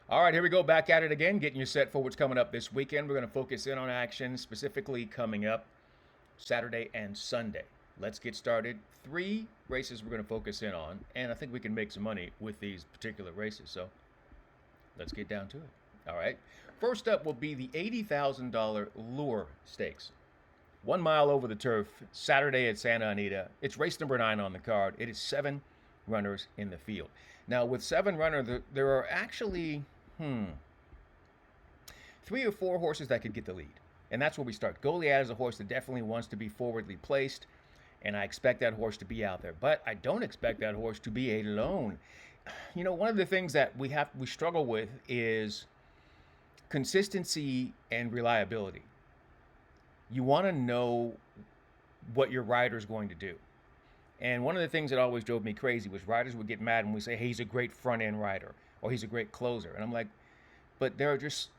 All right, here we go, back at it again, getting you set for what's coming up this weekend. We're going to focus in on action specifically coming up Saturday and Sunday. Let's get started. Three races we're going to focus in on, and I think we can make some money with these particular races. So let's get down to it. All right. First up will be the $80,000 Lure Stakes. 1 mile over the turf, Saturday at Santa Anita. It's race number 9 on the card. It is 7 runners in the field. Now, with 7 runners, there are actually 3 or 4 horses that could get the lead. And that's where we start. Goliad is a horse that definitely wants to be forwardly placed, and I expect that horse to be out there. But I don't expect that horse to be alone. You know, one of the things that we struggle with is consistency and reliability. You want to know what your rider's going to do. And one of the things that always drove me crazy was riders would get mad when we say, hey, he's a great front end rider, or he's a great closer. And I'm like, but there are just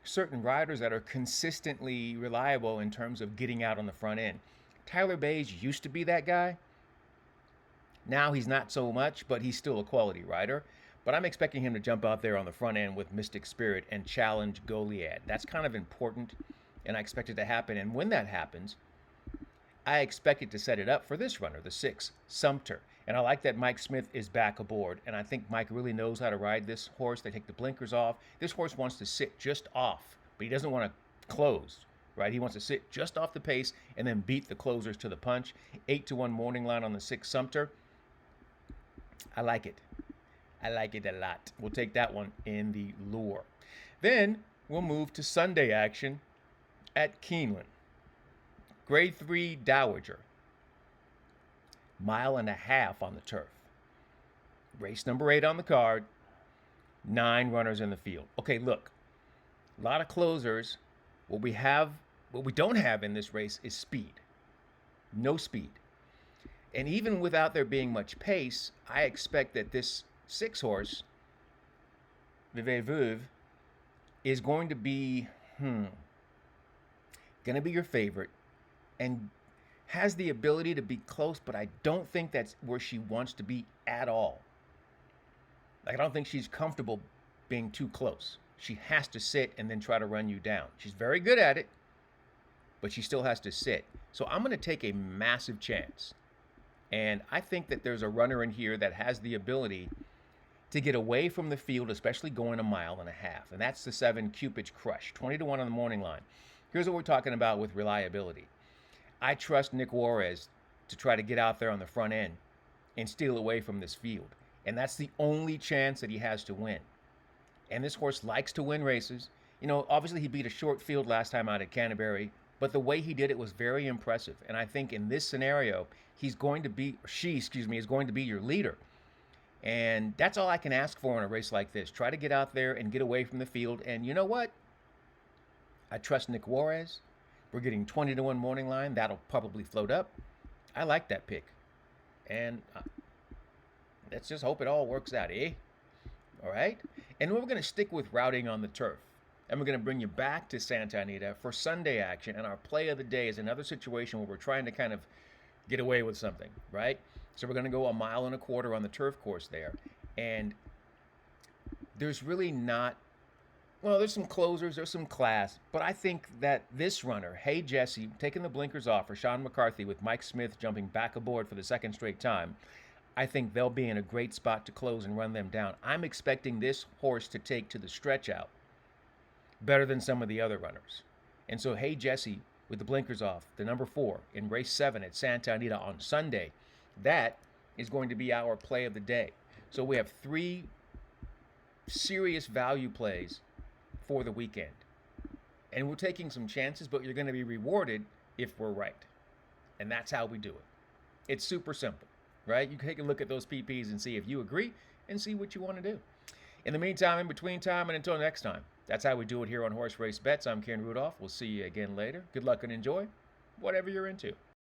certain riders that are consistently reliable in terms of getting out on the front end. Tyler Bays used to be that guy. Now he's not so much, but he's still a quality rider. But I'm expecting him to jump out there on the front end with Mystic Spirit and challenge Goliad. That's kind of important, and I expect it to happen. And when that happens, I expect it to set it up for this runner, the 6, Sumter. And I like that Mike Smith is back aboard, and I think Mike really knows how to ride this horse. They take the blinkers off. This horse wants to sit just off, but he doesn't want to close, right? He wants to sit just off the pace and then beat the closers to the punch. 8-1 morning line on the 6, Sumter. I like it. I like it a lot. We'll take that one in the Lure. Then we'll move to Sunday action at Keeneland. Grade 3 Dowager. 1.5 on the turf. Race number 8 on the card. 9 runners in the field. Okay, look. A lot of closers. What we don't have in this race is speed. No speed. And even without there being much pace, I expect that this 6 horse, Vive Veuve, is going to be your favorite and has the ability to be close, but I don't think that's where she wants to be at all. Like, I don't think she's comfortable being too close. She has to sit and then try to run you down. She's very good at it, but she still has to sit. So I'm going to take a massive chance. And I think that there's a runner in here that has the ability to get away from the field, especially going 1.5 miles. And that's the 7 Cupid's Crush, 20-1 on the morning line. Here's what we're talking about with reliability. I trust Nick Juarez to try to get out there on the front end and steal away from this field. And that's the only chance that he has to win. And this horse likes to win races. You know, obviously he beat a short field last time out at Canterbury, but the way he did it was very impressive. And I think in this scenario, she is going to be your leader. And that's all I can ask for in a race like this. Try to get out there and get away from the field. And you know what? I trust Nick Juarez. We're getting 20-1 morning line. That'll probably float up. I like that pick. And let's just hope it all works out, eh? All right? And we're going to stick with routing on the turf. And we're going to bring you back to Santa Anita for Sunday action. And our play of the day is another situation where we're trying to kind of get away with something, right? So we're going to go 1.25 miles on the turf course there. And there's really not, well, there's some closers, there's some class, but I think that this runner, Hey Jesse, taking the blinkers off for Sean McCarthy with Mike Smith jumping back aboard for the 2nd straight time, I think they'll be in a great spot to close and run them down. I'm expecting this horse to take to the stretch out better than some of the other runners. And so Hey Jesse with the blinkers off, the number 4 in race 7 at Santa Anita on Sunday, that is going to be our play of the day. So we have 3 serious value plays for the weekend. And we're taking some chances, but you're going to be rewarded if we're right. And that's how we do it. It's super simple, right? You can take a look at those PPs and see if you agree and see what you want to do. In the meantime, in between time, and until next time, that's how we do it here on Horse Race Bets. I'm Ken Rudolph. We'll see you again later. Good luck and enjoy whatever you're into.